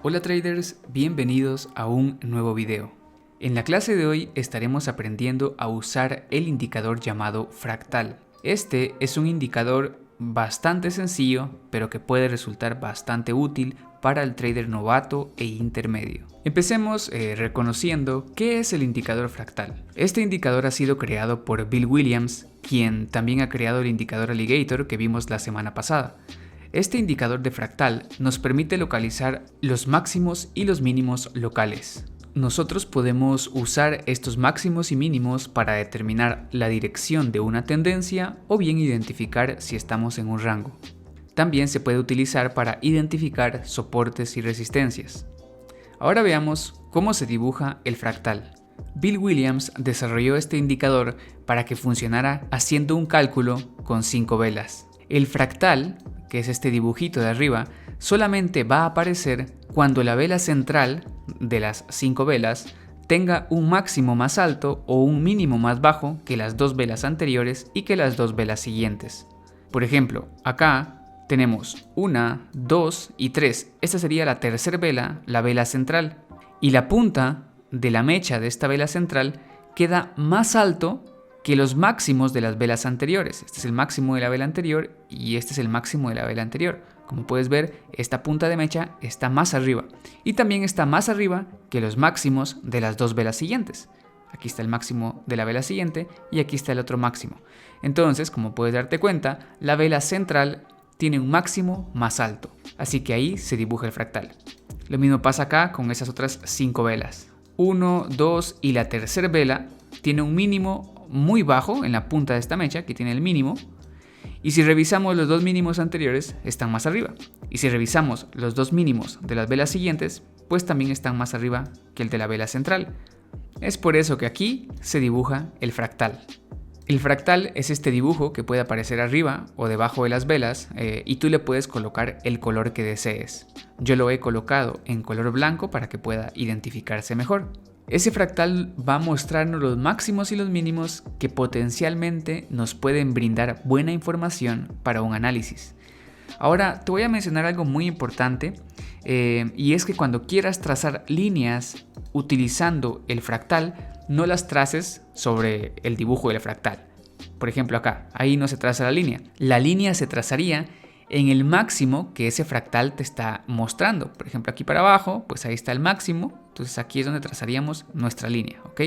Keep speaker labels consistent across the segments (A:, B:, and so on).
A: Hola traders, bienvenidos a un nuevo video. En la clase de hoy estaremos aprendiendo a usar el indicador llamado fractal. Este es un indicador bastante sencillo, pero que puede resultar bastante útil para el trader novato e intermedio. Empecemos reconociendo qué es el indicador fractal. Este indicador ha sido creado por Bill Williams, quien también ha creado el indicador Alligator que vimos la semana pasada. Este indicador de fractal nos permite localizar los máximos y los mínimos locales. Nosotros podemos usar estos máximos y mínimos para determinar la dirección de una tendencia o bien identificar si estamos en un rango. También se puede utilizar para identificar soportes y resistencias. Ahora veamos cómo se dibuja el fractal. Bill Williams desarrolló este indicador para que funcionara haciendo un cálculo con 5 velas. El fractal, que es este dibujito de arriba, solamente va a aparecer cuando la vela central de las 5 velas tenga un máximo más alto o un mínimo más bajo que las 2 velas anteriores y que las 2 velas siguientes. Por ejemplo, acá tenemos 1, 2 y 3. Esta sería la tercera vela, la vela central. Y la punta de la mecha de esta vela central queda más alto que los máximos de las velas anteriores. Este es el máximo de la vela anterior y este es el máximo de la vela anterior. Como puedes ver, esta punta de mecha está más arriba y también está más arriba que los máximos de las 2 velas siguientes. Aquí está el máximo de la vela siguiente y aquí está el otro máximo. Entonces, como puedes darte cuenta, la vela central tiene un máximo más alto, así que ahí se dibuja el fractal. Lo mismo pasa acá con esas otras 5 velas. 1, 2 y la tercera vela tiene un mínimo muy bajo en la punta de esta mecha, que tiene el mínimo, y si revisamos los dos mínimos anteriores están más arriba, y si revisamos los dos mínimos de las velas siguientes pues también están más arriba que el de la vela central. Es por eso que aquí se dibuja el fractal. El fractal es este dibujo que puede aparecer arriba o debajo de las velas y tú le puedes colocar el color que desees. Yo lo he colocado en color blanco para que pueda identificarse mejor. Ese fractal va a mostrarnos los máximos y los mínimos que potencialmente nos pueden brindar buena información para un análisis. Ahora te voy a mencionar algo muy importante y es que cuando quieras trazar líneas utilizando el fractal, no las traces sobre el dibujo del fractal. Por ejemplo acá, ahí no se traza la línea. La línea se trazaría en el máximo que ese fractal te está mostrando. Por ejemplo aquí para abajo, pues ahí está el máximo. Entonces aquí es donde trazaríamos nuestra línea, ¿ok?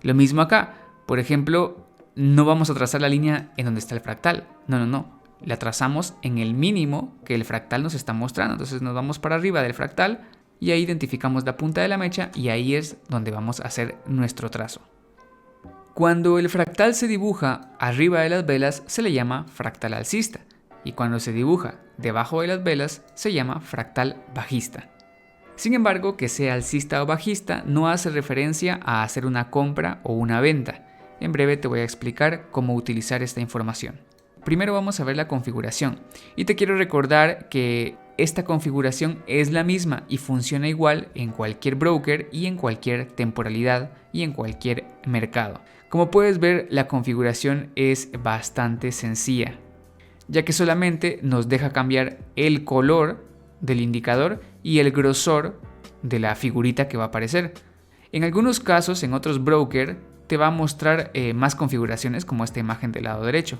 A: Lo mismo acá. Por ejemplo, no vamos a trazar la línea en donde está el fractal. No. La trazamos en el mínimo que el fractal nos está mostrando. Entonces nos vamos para arriba del fractal y ahí identificamos la punta de la mecha y ahí es donde vamos a hacer nuestro trazo. Cuando el fractal se dibuja arriba de las velas se le llama fractal alcista y cuando se dibuja debajo de las velas se llama fractal bajista. Sin embargo, que sea alcista o bajista no hace referencia a hacer una compra o una venta. En breve te voy a explicar cómo utilizar esta información. Primero vamos a ver la configuración y te quiero recordar que esta configuración es la misma y funciona igual en cualquier broker y en cualquier temporalidad y en cualquier mercado. Como puedes ver, la configuración es bastante sencilla, ya que solamente nos deja cambiar el color del indicador y el grosor de la figurita que va a aparecer. En algunos casos, en otros brokers, te va a mostrar más configuraciones como esta imagen del lado derecho.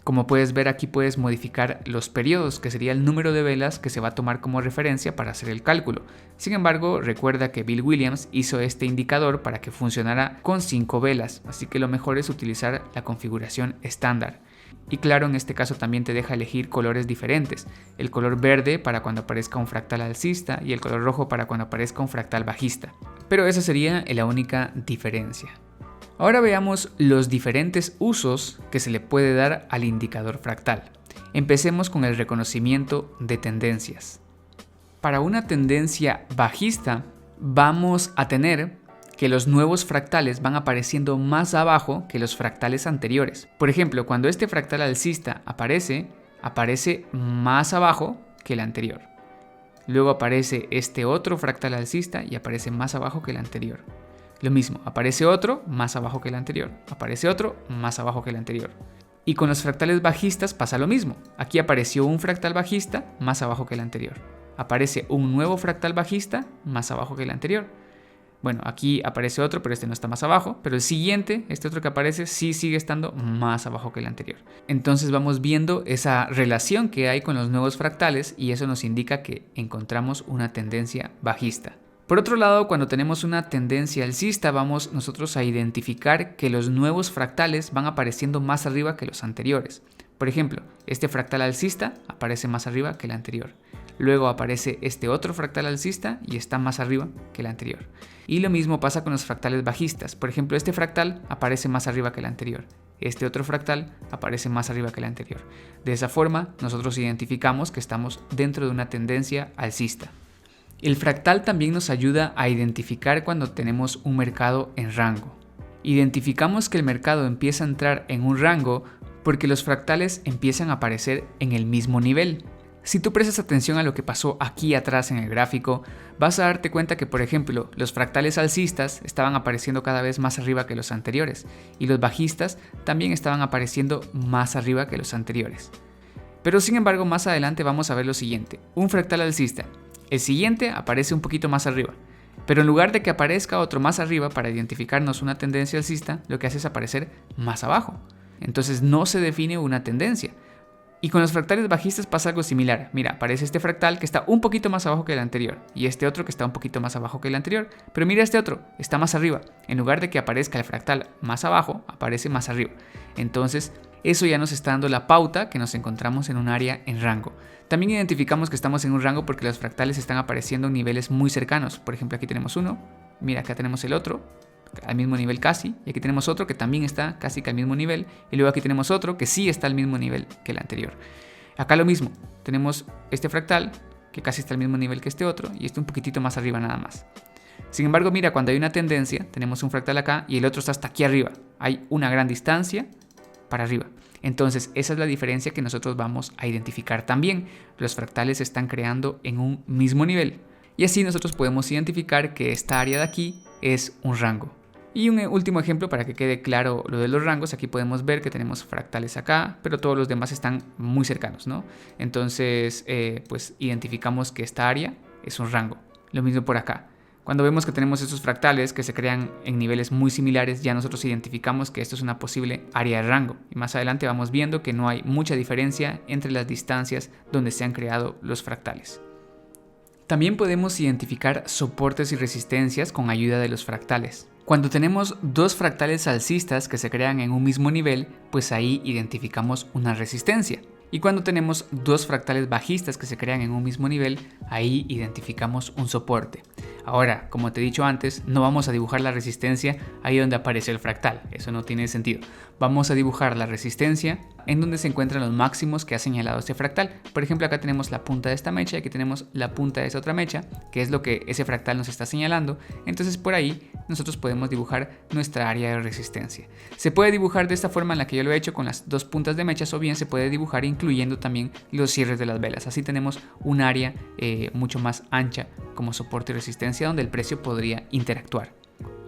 A: Como puedes ver aquí puedes modificar los periodos, que sería el número de velas que se va a tomar como referencia para hacer el cálculo. Sin embargo, recuerda que Bill Williams hizo este indicador para que funcionara con 5 velas, así que lo mejor es utilizar la configuración estándar. Y claro, en este caso también te deja elegir colores diferentes. El color verde para cuando aparezca un fractal alcista y el color rojo para cuando aparezca un fractal bajista. Pero esa sería la única diferencia. Ahora veamos los diferentes usos que se le puede dar al indicador fractal. Empecemos con el reconocimiento de tendencias. Para una tendencia bajista vamos a tener que los nuevos fractales van apareciendo más abajo que los fractales anteriores. Por ejemplo, cuando este fractal alcista aparece más abajo que el anterior. Luego aparece este otro fractal alcista y aparece más abajo que el anterior. Lo mismo, aparece otro más abajo que el anterior. Aparece otro más abajo que el anterior. Y con los fractales bajistas pasa lo mismo. Aquí apareció un fractal bajista más abajo que el anterior. aparece un nuevo fractal bajista más abajo que el anterior. Bueno, aquí aparece otro, pero este no está más abajo, pero el siguiente, este otro que aparece, sí sigue estando más abajo que el anterior. Entonces vamos viendo esa relación que hay con los nuevos fractales y eso nos indica que encontramos una tendencia bajista. Por otro lado, cuando tenemos una tendencia alcista, vamos nosotros a identificar que los nuevos fractales van apareciendo más arriba que los anteriores. Por ejemplo, este fractal alcista aparece más arriba que el anterior. Luego aparece este otro fractal alcista y está más arriba que el anterior. Y lo mismo pasa con los fractales bajistas. Por ejemplo, este fractal aparece más arriba que el anterior. Este otro fractal aparece más arriba que el anterior. De esa forma, nosotros identificamos que estamos dentro de una tendencia alcista. El fractal también nos ayuda a identificar cuando tenemos un mercado en rango. Identificamos que el mercado empieza a entrar en un rango porque los fractales empiezan a aparecer en el mismo nivel. Si tú prestas atención a lo que pasó aquí atrás en el gráfico, vas a darte cuenta que, por ejemplo, los fractales alcistas estaban apareciendo cada vez más arriba que los anteriores y los bajistas también estaban apareciendo más arriba que los anteriores. Pero sin embargo, más adelante vamos a ver lo siguiente: un fractal alcista, el siguiente aparece un poquito más arriba, pero en lugar de que aparezca otro más arriba para identificarnos una tendencia alcista, lo que hace es aparecer más abajo. Entonces no se define una tendencia. Y con los fractales bajistas pasa algo similar. Mira, aparece este fractal que está un poquito más abajo que el anterior y este otro que está un poquito más abajo que el anterior. Pero mira este otro, está más arriba. En lugar de que aparezca el fractal más abajo, aparece más arriba. Entonces, eso ya nos está dando la pauta que nos encontramos en un área en rango. También identificamos que estamos en un rango porque los fractales están apareciendo en niveles muy cercanos. Por ejemplo, aquí tenemos uno, mira, acá tenemos el otro, al mismo nivel casi, y aquí tenemos otro que también está casi que al mismo nivel, y luego aquí tenemos otro que sí está al mismo nivel que el anterior. Acá lo mismo, tenemos este fractal que casi está al mismo nivel que este otro y este un poquitito más arriba nada más. Sin embargo, mira, cuando hay una tendencia, tenemos un fractal acá y el otro está hasta aquí arriba. Hay una gran distancia para arriba. Entonces, esa es la diferencia que nosotros vamos a identificar también. Los fractales se están creando en un mismo nivel. Y así nosotros podemos identificar que esta área de aquí es un rango. Y un último ejemplo para que quede claro lo de los rangos, aquí podemos ver que tenemos fractales acá, pero todos los demás están muy cercanos, ¿no? Entonces, pues identificamos que esta área es un rango. Lo mismo por acá. Cuando vemos que tenemos estos fractales que se crean en niveles muy similares, ya nosotros identificamos que esto es una posible área de rango. Y más adelante vamos viendo que no hay mucha diferencia entre las distancias donde se han creado los fractales. También podemos identificar soportes y resistencias con ayuda de los fractales. Cuando tenemos dos fractales alcistas que se crean en un mismo nivel, pues ahí identificamos una resistencia. Y cuando tenemos dos fractales bajistas que se crean en un mismo nivel, ahí identificamos un soporte. Ahora, como te he dicho antes, no vamos a dibujar la resistencia ahí donde aparece el fractal, eso no tiene sentido. Vamos a dibujar la resistencia en donde se encuentran los máximos que ha señalado este fractal. Por ejemplo, acá tenemos la punta de esta mecha y aquí tenemos la punta de esa otra mecha, que es lo que ese fractal nos está señalando. Entonces por ahí nosotros podemos dibujar nuestra área de resistencia. Se puede dibujar de esta forma en la que yo lo he hecho con las dos puntas de mechas, o bien se puede dibujar incluyendo también los cierres de las velas. Así tenemos un área mucho más ancha como soporte y resistencia donde el precio podría interactuar.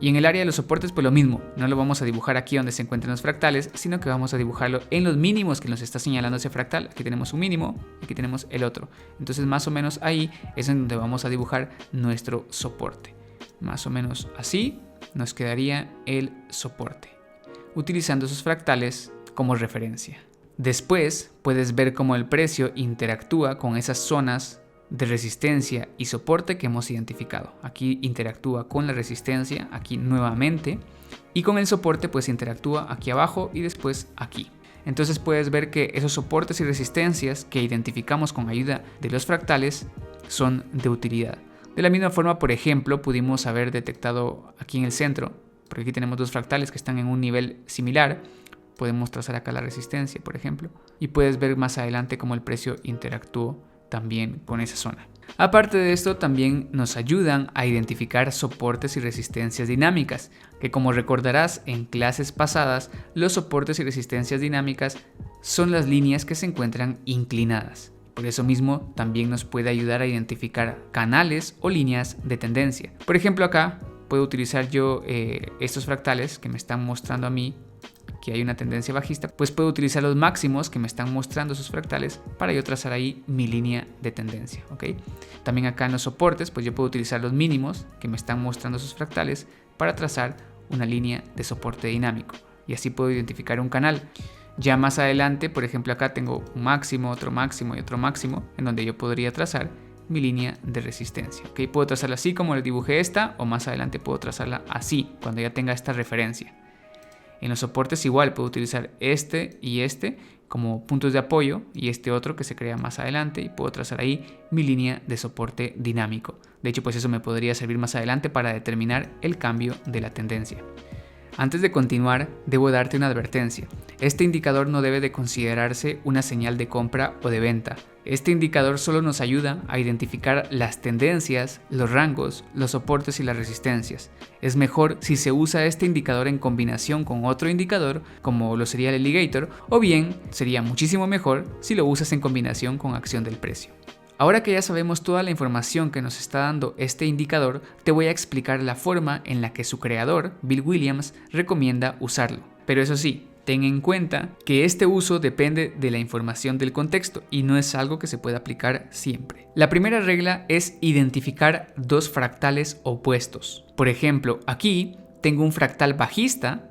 A: Y en el área de los soportes pues lo mismo, no lo vamos a dibujar aquí donde se encuentran los fractales, sino que vamos a dibujarlo en los mínimos que nos está señalando ese fractal. Aquí tenemos un mínimo, aquí tenemos el otro. Entonces más o menos ahí es en donde vamos a dibujar nuestro soporte. Más o menos así nos quedaría el soporte, utilizando esos fractales como referencia. Después puedes ver cómo el precio interactúa con esas zonas de resistencia y soporte que hemos identificado. Aquí interactúa con la resistencia, aquí nuevamente, y con el soporte pues interactúa aquí abajo y después aquí. Entonces puedes ver que esos soportes y resistencias que identificamos con ayuda de los fractales son de utilidad. De la misma forma, por ejemplo, pudimos haber detectado aquí en el centro, porque aquí tenemos dos fractales que están en un nivel similar. Podemos trazar acá la resistencia, por ejemplo, y puedes ver más adelante cómo el precio interactuó también con esa zona. Aparte de esto, también nos ayudan a identificar soportes y resistencias dinámicas, que como recordarás en clases pasadas, los soportes y resistencias dinámicas son las líneas que se encuentran inclinadas. Por eso mismo, también nos puede ayudar a identificar canales o líneas de tendencia. Por ejemplo, acá puedo utilizar yo estos fractales que me están mostrando a mí que hay una tendencia bajista, pues puedo utilizar los máximos que me están mostrando sus fractales para yo trazar ahí mi línea de tendencia, ¿ok? También acá en los soportes, pues yo puedo utilizar los mínimos que me están mostrando sus fractales para trazar una línea de soporte dinámico, y así puedo identificar un canal. Ya más adelante, por ejemplo, acá tengo un máximo, otro máximo y otro máximo, en donde yo podría trazar mi línea de resistencia. ¿Okay? Puedo trazarla así como les dibujé esta, o más adelante puedo trazarla así, cuando ya tenga esta referencia. En los soportes igual puedo utilizar este y este como puntos de apoyo, y este otro que se crea más adelante, y puedo trazar ahí mi línea de soporte dinámico. De hecho, pues eso me podría servir más adelante para determinar el cambio de la tendencia. Antes de continuar, debo darte una advertencia. Este indicador no debe de considerarse una señal de compra o de venta. Este indicador solo nos ayuda a identificar las tendencias, los rangos, los soportes y las resistencias. Es mejor si se usa este indicador en combinación con otro indicador, como lo sería el alligator, o bien sería muchísimo mejor si lo usas en combinación con acción del precio. Ahora que ya sabemos toda la información que nos está dando este indicador, te voy a explicar la forma en la que su creador, Bill Williams, recomienda usarlo. Pero eso sí, ten en cuenta que este uso depende de la información del contexto y no es algo que se pueda aplicar siempre. La primera regla es identificar dos fractales opuestos. Por ejemplo, aquí tengo un fractal bajista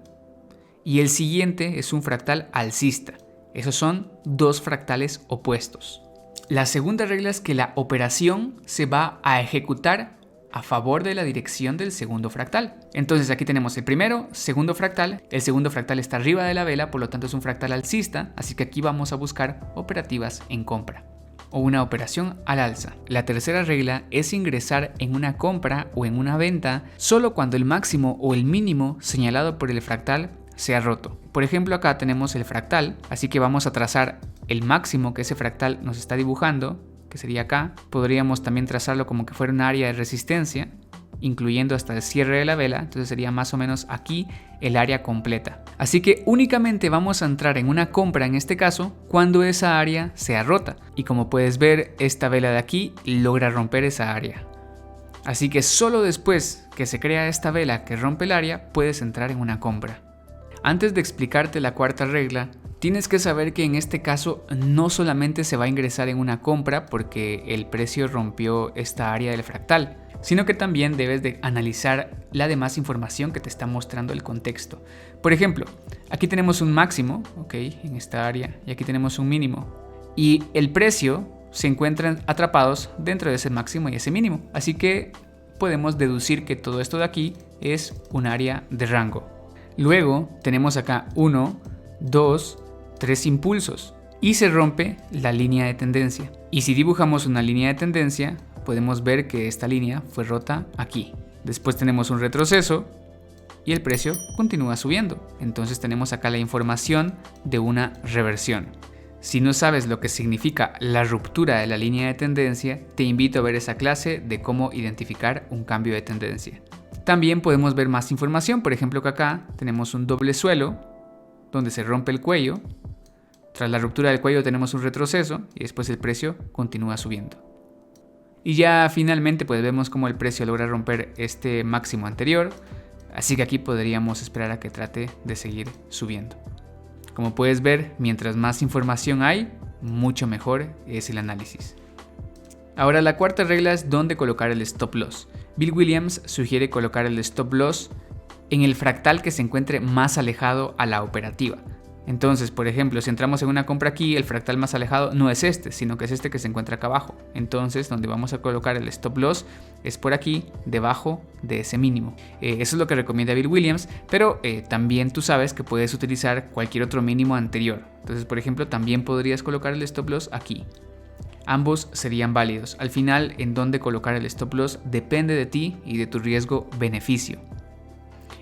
A: y el siguiente es un fractal alcista. Esos son dos fractales opuestos. La segunda regla es que la operación se va a ejecutar a favor de la dirección del segundo fractal. Entonces aquí tenemos el primero, segundo fractal. El segundo fractal está arriba de la vela, por lo tanto es un fractal alcista, así que aquí vamos a buscar operativas en compra o una operación al alza. La tercera regla es ingresar en una compra o en una venta solo cuando el máximo o el mínimo señalado por el fractal sea roto. Por ejemplo, acá tenemos el fractal, así que vamos a trazar el máximo que ese fractal nos está dibujando, que sería acá. Podríamos también trazarlo como que fuera un área de resistencia, incluyendo hasta el cierre de la vela, entonces sería más o menos aquí el área completa. Así que únicamente vamos a entrar en una compra en este caso cuando esa área sea rota, y como puedes ver, esta vela de aquí logra romper esa área. Así que solo después que se crea esta vela que rompe el área, puedes entrar en una compra. Antes de explicarte la cuarta regla, tienes que saber que en este caso no solamente se va a ingresar en una compra porque el precio rompió esta área del fractal, sino que también debes de analizar la demás información que te está mostrando el contexto. Por ejemplo, aquí tenemos un máximo, en esta área, y aquí tenemos un mínimo. Y el precio se encuentran atrapados dentro de ese máximo y ese mínimo. Así que podemos deducir que todo esto de aquí es un área de rango. Luego tenemos acá 1, 2, 3 impulsos y se rompe la línea de tendencia. Y si dibujamos una línea de tendencia, podemos ver que esta línea fue rota aquí. Después tenemos un retroceso y el precio continúa subiendo. Entonces tenemos acá la información de una reversión. Si no sabes lo que significa la ruptura de la línea de tendencia, te invito a ver esa clase de cómo identificar un cambio de tendencia. También podemos ver más información, por ejemplo que acá tenemos un doble suelo donde se rompe el cuello. Tras la ruptura del cuello tenemos un retroceso y después el precio continúa subiendo. Y ya finalmente pues vemos cómo el precio logra romper este máximo anterior, así que aquí podríamos esperar a que trate de seguir subiendo. Como puedes ver, mientras más información hay, mucho mejor es el análisis. Ahora la cuarta regla es dónde colocar el stop loss. Bill Williams sugiere colocar el stop loss en el fractal que se encuentre más alejado a la operativa. Entonces, por ejemplo, si entramos en una compra aquí, el fractal más alejado no es este, sino que es este que se encuentra acá abajo. Entonces, donde vamos a colocar el stop loss es por aquí, debajo de ese mínimo. Eso es lo que recomienda Bill Williams, pero también tú sabes que puedes utilizar cualquier otro mínimo anterior. Entonces, por ejemplo, también podrías colocar el stop loss aquí. Ambos serían válidos. Al final, en dónde colocar el stop loss depende de ti y de tu riesgo-beneficio.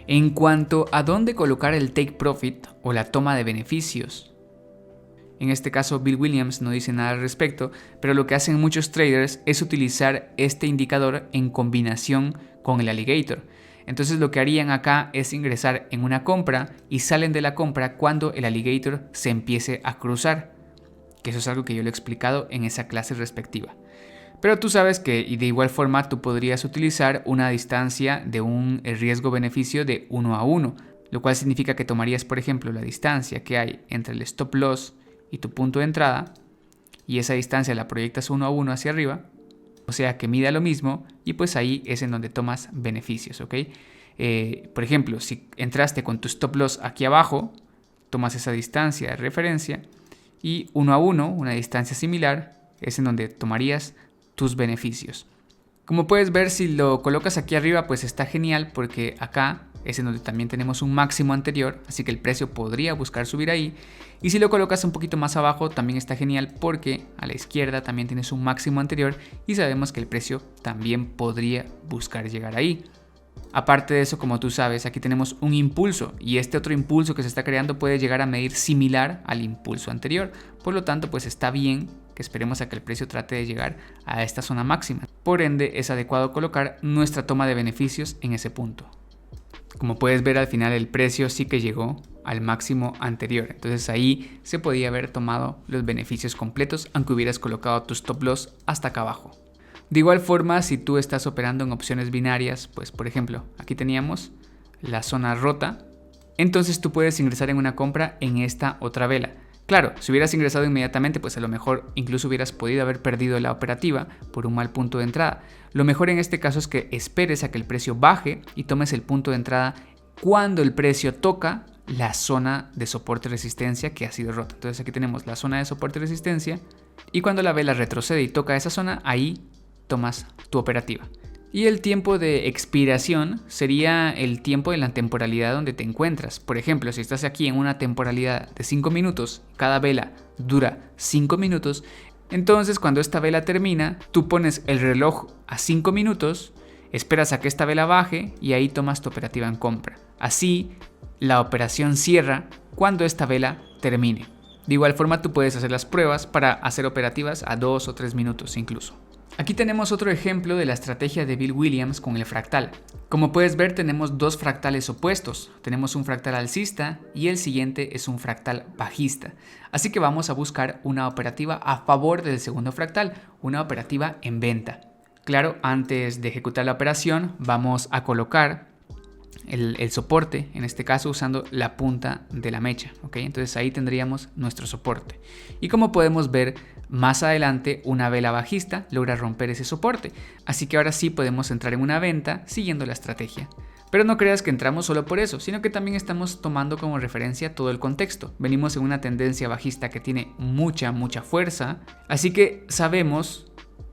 A: En cuanto a dónde colocar el take profit o la toma de beneficios, en este caso Bill Williams no dice nada al respecto, pero lo que hacen muchos traders es utilizar este indicador en combinación con el alligator. Entonces lo que harían acá es ingresar en una compra y salen de la compra cuando el alligator se empiece a cruzar, que eso es algo que yo le he explicado en esa clase respectiva. Pero tú sabes que y de igual forma tú podrías utilizar una distancia de un riesgo-beneficio de 1 a 1 lo cual significa que tomarías, por ejemplo, la distancia que hay entre el stop loss y tu punto de entrada, y esa distancia la proyectas 1 a 1 hacia arriba, o sea que mida lo mismo, y pues ahí es en donde tomas beneficios, ¿ok? Por ejemplo, si entraste con tu stop loss aquí abajo, tomas esa distancia de referencia, y 1 a 1, una distancia similar, es en donde tomarías tus beneficios. Como puedes ver, si lo colocas aquí arriba, pues está genial, porque acá es en donde también tenemos un máximo anterior, así que el precio podría buscar subir ahí. Y si lo colocas un poquito más abajo, también está genial, porque a la izquierda también tienes un máximo anterior y sabemos que el precio también podría buscar llegar ahí. Aparte de eso, como tú sabes, aquí tenemos un impulso, y este otro impulso que se está creando puede llegar a medir similar al impulso anterior. Por lo tanto, pues está bien que esperemos a que el precio trate de llegar a esta zona máxima. Por ende, es adecuado colocar nuestra toma de beneficios en ese punto. Como puedes ver, al final el precio sí que llegó al máximo anterior. Entonces ahí se podía haber tomado los beneficios completos, aunque hubieras colocado tu stop loss hasta acá abajo. De igual forma, si tú estás operando en opciones binarias, pues por ejemplo, aquí teníamos la zona rota, entonces tú puedes ingresar en una compra en esta otra vela. Claro, si hubieras ingresado inmediatamente, pues a lo mejor incluso hubieras podido haber perdido la operativa por un mal punto de entrada. Lo mejor en este caso es que esperes a que el precio baje y tomes el punto de entrada cuando el precio toca la zona de soporte y resistencia que ha sido rota. Entonces aquí tenemos la zona de soporte y resistencia, y cuando la vela retrocede y toca esa zona, ahí tomas tu operativa. Y el tiempo de expiración sería el tiempo de la temporalidad donde te encuentras. Por ejemplo, si estás aquí en una temporalidad de 5 minutos, cada vela dura 5 minutos, entonces cuando esta vela termina, tú pones el reloj a 5 minutos, esperas a que esta vela baje y ahí tomas tu operativa en compra. Así, la operación cierra cuando esta vela termine. De igual forma, tú puedes hacer las pruebas para hacer operativas a 2 o 3 minutos incluso. Aquí tenemos otro ejemplo de la estrategia de Bill Williams con el fractal. Como puedes ver, tenemos dos fractales opuestos. Tenemos un fractal alcista y el siguiente es un fractal bajista. Así que vamos a buscar una operativa a favor del segundo fractal, una operativa en venta. Claro, antes de ejecutar la operación vamos a colocar el soporte, en este caso usando la punta de la mecha, ¿ok? Entonces ahí tendríamos nuestro soporte. Y como podemos ver, más adelante una vela bajista logra romper ese soporte. Así que ahora sí podemos entrar en una venta siguiendo la estrategia. Pero no creas que entramos solo por eso, sino que también estamos tomando como referencia todo el contexto. Venimos en una tendencia bajista que tiene mucha fuerza, así que sabemos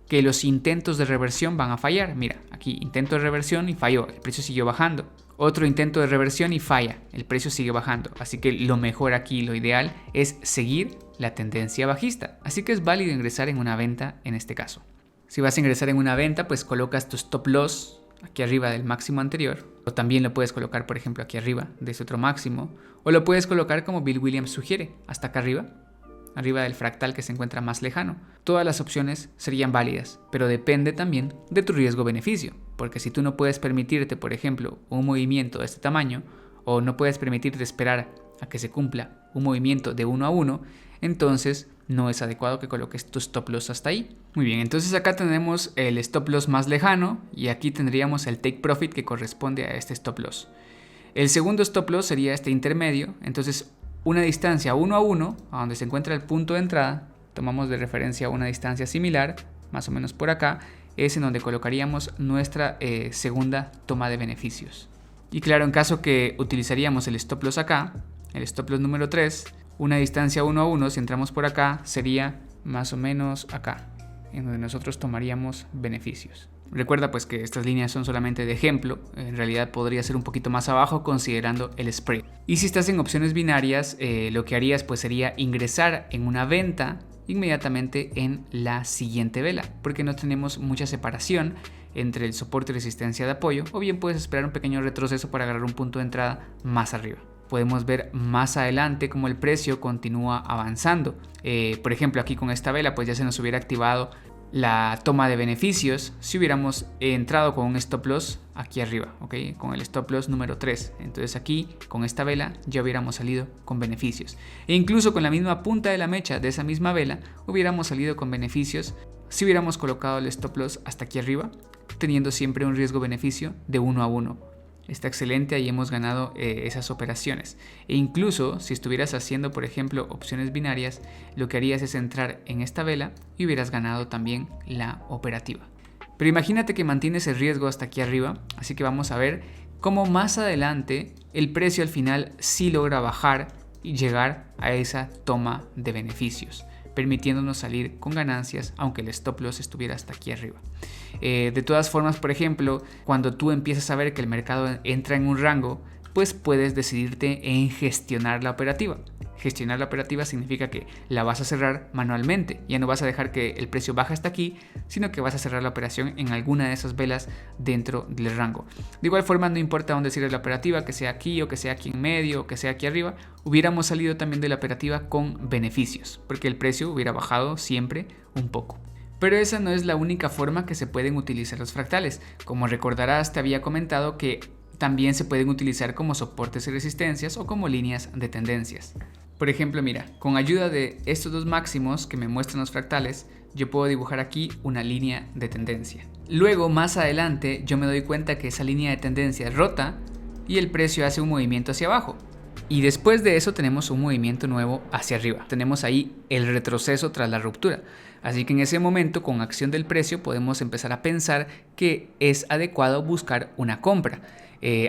A: que los intentos de reversión van a fallar. Mira, aquí intento de reversión y falló, el precio siguió bajando. Otro intento de reversión y falla, el precio sigue bajando. Así que lo mejor aquí, lo ideal, es seguir la tendencia bajista. Así que es válido ingresar en una venta en este caso. Si vas a ingresar en una venta, pues colocas tu stop loss aquí arriba del máximo anterior. O también lo puedes colocar, por ejemplo, aquí arriba de ese otro máximo. O lo puedes colocar como Bill Williams sugiere, hasta acá arriba del fractal que se encuentra más lejano. Todas las opciones serían válidas, pero depende también de tu riesgo-beneficio, porque si tú no puedes permitirte, por ejemplo, un movimiento de este tamaño, o no puedes permitirte esperar a que se cumpla un movimiento de 1 a 1, entonces no es adecuado que coloques tu stop loss hasta ahí. Muy bien, entonces acá tenemos el stop loss más lejano y aquí tendríamos el take profit que corresponde a este stop loss. El segundo stop loss sería este intermedio, entonces una distancia 1 a 1, a donde se encuentra el punto de entrada, tomamos de referencia una distancia similar, más o menos por acá, es en donde colocaríamos nuestra segunda toma de beneficios. Y claro, en caso que utilizaríamos el stop loss acá, el stop loss número 3, una distancia 1 a 1, si entramos por acá, sería más o menos acá, en donde nosotros tomaríamos beneficios. Recuerda pues que estas líneas son solamente de ejemplo, en realidad podría ser un poquito más abajo considerando el spread. Y si estás en opciones binarias, lo que harías pues sería ingresar en una venta inmediatamente en la siguiente vela, porque no tenemos mucha separación entre el soporte y resistencia de apoyo, o bien puedes esperar un pequeño retroceso para agarrar un punto de entrada más arriba. Podemos ver más adelante cómo el precio continúa avanzando. Por ejemplo, aquí con esta vela pues ya se nos hubiera activado la toma de beneficios si hubiéramos entrado con un stop loss aquí arriba, ¿ok? Con el stop loss número 3. Entonces aquí con esta vela ya hubiéramos salido con beneficios. E incluso con la misma punta de la mecha de esa misma vela hubiéramos salido con beneficios si hubiéramos colocado el stop loss hasta aquí arriba, teniendo siempre un riesgo-beneficio de 1 a 1. Está excelente, ahí hemos ganado esas operaciones. E incluso si estuvieras haciendo, por ejemplo, opciones binarias, lo que harías es entrar en esta vela y hubieras ganado también la operativa. Pero imagínate que mantienes el riesgo hasta aquí arriba, así que vamos a ver cómo más adelante el precio al final sí logra bajar y llegar a esa toma de beneficios, permitiéndonos salir con ganancias aunque el stop loss estuviera hasta aquí arriba. De todas formas, por ejemplo, cuando tú empiezas a ver que el mercado entra en un rango, pues puedes decidirte en gestionar la operativa. Gestionar la operativa significa que la vas a cerrar manualmente, ya no vas a dejar que el precio baje hasta aquí, sino que vas a cerrar la operación en alguna de esas velas dentro del rango. De igual forma, no importa dónde cierres la operativa, que sea aquí o que sea aquí en medio o que sea aquí arriba, hubiéramos salido también de la operativa con beneficios, porque el precio hubiera bajado siempre un poco. Pero esa no es la única forma que se pueden utilizar los fractales. Como recordarás, te había comentado que también se pueden utilizar como soportes y resistencias o como líneas de tendencias. Por ejemplo, mira, con ayuda de estos dos máximos que me muestran los fractales, yo puedo dibujar aquí una línea de tendencia. Luego, más adelante, yo me doy cuenta que esa línea de tendencia es rota y el precio hace un movimiento hacia abajo. Y después de eso tenemos un movimiento nuevo hacia arriba. Tenemos ahí el retroceso tras la ruptura. Así que en ese momento, con acción del precio, podemos empezar a pensar que es adecuado buscar una compra.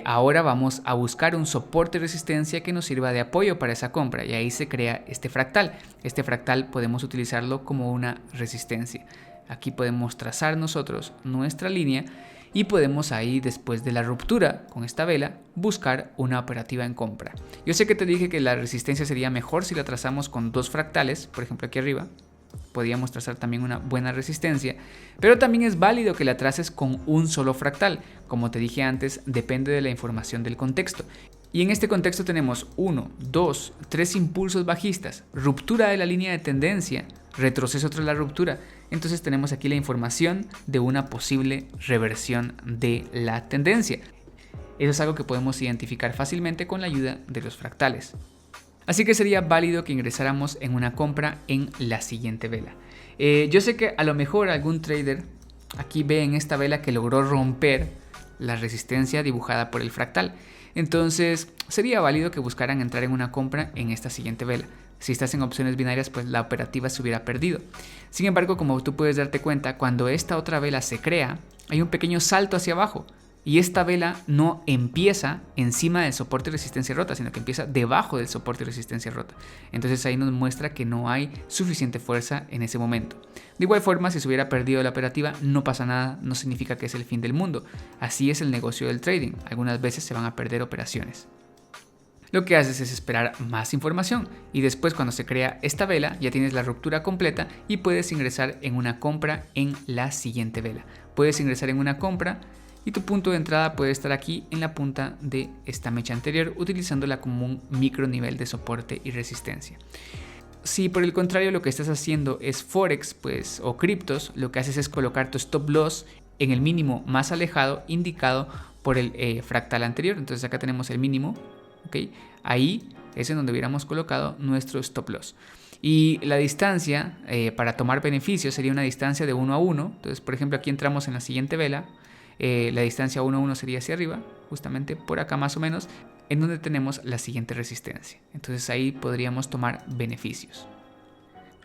A: Ahora vamos a buscar un soporte y resistencia que nos sirva de apoyo para esa compra y ahí se crea este fractal. Este fractal podemos utilizarlo como una resistencia. Aquí podemos trazar nosotros nuestra línea y podemos ahí, después de la ruptura con esta vela, buscar una operativa en compra. Yo sé que te dije que la resistencia sería mejor si la trazamos con dos fractales, por ejemplo aquí arriba. Podríamos trazar también una buena resistencia, pero también es válido que la traces con un solo fractal. Como te dije antes, depende de la información del contexto. Y en este contexto tenemos 1, 2, 3 impulsos bajistas, ruptura de la línea de tendencia, retroceso tras la ruptura. Entonces tenemos aquí la información de una posible reversión de la tendencia. Eso es algo que podemos identificar fácilmente con la ayuda de los fractales. Así que sería válido que ingresáramos en una compra en la siguiente vela. Yo sé que a lo mejor algún trader aquí ve en esta vela que logró romper la resistencia dibujada por el fractal. Entonces sería válido que buscaran entrar en una compra en esta siguiente vela. Si estás en opciones binarias, pues la operativa se hubiera perdido. Sin embargo, como tú puedes darte cuenta, cuando esta otra vela se crea, hay un pequeño salto hacia abajo. Y esta vela no empieza encima del soporte y resistencia rota, sino que empieza debajo del soporte y resistencia rota. Entonces ahí nos muestra que no hay suficiente fuerza en ese momento. De igual forma, si se hubiera perdido la operativa, no pasa nada, no significa que es el fin del mundo. Así es el negocio del trading. Algunas veces se van a perder operaciones. Lo que haces es esperar más información y después, cuando se crea esta vela, ya tienes la ruptura completa y puedes ingresar en una compra en la siguiente vela. Puedes ingresar en una compra y tu punto de entrada puede estar aquí en la punta de esta mecha anterior, utilizándola como un micro nivel de soporte y resistencia. Si por el contrario lo que estás haciendo es Forex o criptos, lo que haces es colocar tu stop loss en el mínimo más alejado indicado por el fractal anterior. Entonces acá tenemos el mínimo, ¿okay? Ahí es en donde hubiéramos colocado nuestro stop loss. Y la distancia para tomar beneficios sería una distancia de 1 a 1. Entonces, por ejemplo, aquí entramos en la siguiente vela. La distancia 1 a 1 sería hacia arriba, justamente por acá más o menos, en donde tenemos la siguiente resistencia. Entonces ahí podríamos tomar beneficios.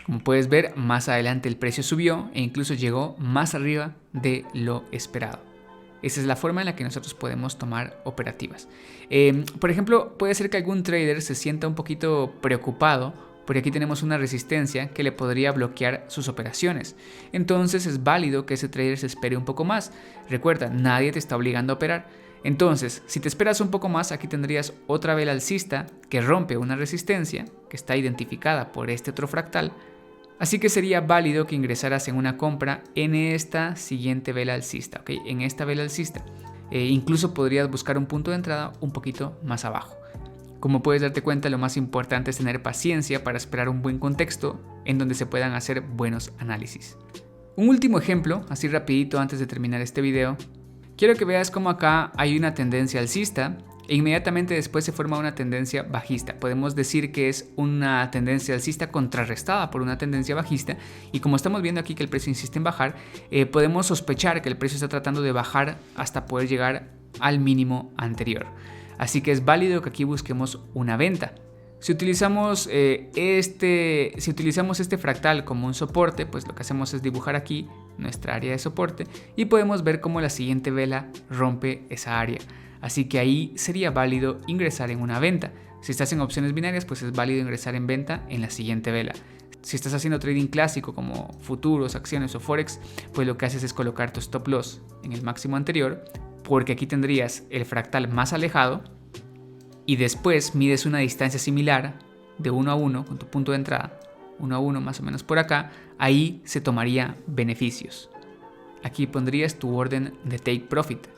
A: Como puedes ver, más adelante el precio subió e incluso llegó más arriba de lo esperado. Esa es la forma en la que nosotros podemos tomar operativas. Por ejemplo, puede ser que algún trader se sienta un poquito preocupado porque aquí tenemos una resistencia que le podría bloquear sus operaciones. Entonces es válido que ese trader se espere un poco más. Recuerda, nadie te está obligando a operar. Entonces, si te esperas un poco más, aquí tendrías otra vela alcista que rompe una resistencia que está identificada por este otro fractal. Así que sería válido que ingresaras en una compra en esta siguiente vela alcista, ¿okay? En esta vela alcista. Incluso podrías buscar un punto de entrada un poquito más abajo. Como puedes darte cuenta, lo más importante es tener paciencia para esperar un buen contexto en donde se puedan hacer buenos análisis. Un último ejemplo, así rapidito antes de terminar este video. Quiero que veas cómo acá hay una tendencia alcista e inmediatamente después se forma una tendencia bajista. Podemos decir que es una tendencia alcista contrarrestada por una tendencia bajista, y como estamos viendo aquí que el precio insiste en bajar, podemos sospechar que el precio está tratando de bajar hasta poder llegar al mínimo anterior. Así que es válido que aquí busquemos una venta. Si utilizamos este fractal como un soporte, pues lo que hacemos es dibujar aquí nuestra área de soporte y podemos ver cómo la siguiente vela rompe esa área. Así que ahí sería válido ingresar en una venta. Si estás en opciones binarias, pues es válido ingresar en venta en la siguiente vela. Si estás haciendo trading clásico como futuros, acciones o forex, pues lo que haces es colocar tu stop loss en el máximo anterior, porque aquí tendrías el fractal más alejado, y después mides una distancia similar de 1 a 1 con tu punto de entrada, 1 a 1 más o menos por acá, ahí se tomaría beneficios. Aquí pondrías tu orden de take profit.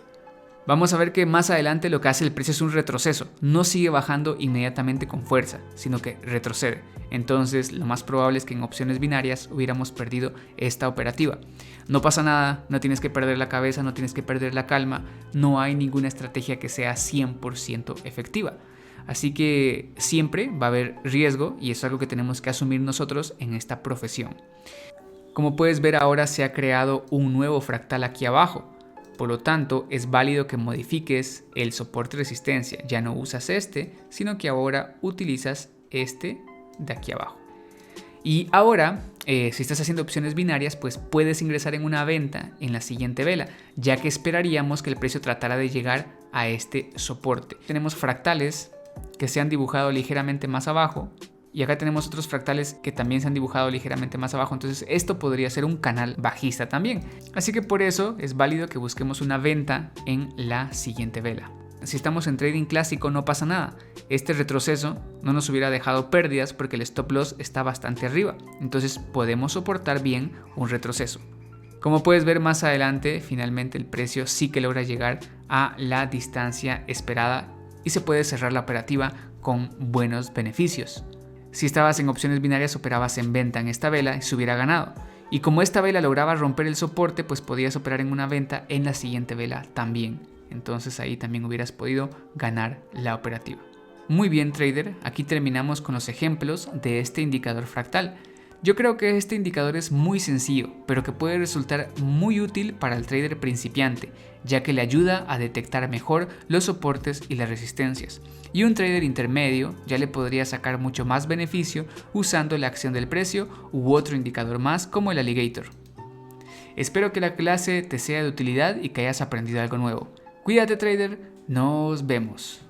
A: Vamos a ver que más adelante lo que hace el precio es un retroceso, no sigue bajando inmediatamente con fuerza, sino que retrocede. Entonces lo más probable es que en opciones binarias hubiéramos perdido esta operativa. No pasa nada, no tienes que perder la cabeza, no tienes que perder la calma, no hay ninguna estrategia que sea 100% efectiva. Así que siempre va a haber riesgo y es algo que tenemos que asumir nosotros en esta profesión. Como puedes ver, ahora se ha creado un nuevo fractal aquí abajo. Por lo tanto, es válido que modifiques el soporte de resistencia. Ya no usas este, sino que ahora utilizas este de aquí abajo. Y ahora, si estás haciendo opciones binarias, pues puedes ingresar en una venta en la siguiente vela, ya que esperaríamos que el precio tratara de llegar a este soporte. Tenemos fractales que se han dibujado ligeramente más abajo, y acá tenemos otros fractales que también se han dibujado ligeramente más abajo, entonces esto podría ser un canal bajista también. Así que por eso es válido que busquemos una venta en la siguiente vela. Si estamos en trading clásico no pasa nada, este retroceso no nos hubiera dejado pérdidas porque el stop loss está bastante arriba, entonces podemos soportar bien un retroceso. Como puedes ver más adelante, finalmente el precio sí que logra llegar a la distancia esperada y se puede cerrar la operativa con buenos beneficios. Si estabas en opciones binarias, operabas en venta en esta vela y se hubiera ganado. Y como esta vela lograba romper el soporte, pues podías operar en una venta en la siguiente vela también. Entonces ahí también hubieras podido ganar la operativa. Muy bien, trader, aquí terminamos con los ejemplos de este indicador fractal. Yo creo que este indicador es muy sencillo, pero que puede resultar muy útil para el trader principiante, ya que le ayuda a detectar mejor los soportes y las resistencias. Y un trader intermedio ya le podría sacar mucho más beneficio usando la acción del precio u otro indicador más como el alligator. Espero que la clase te sea de utilidad y que hayas aprendido algo nuevo. Cuídate, trader, nos vemos.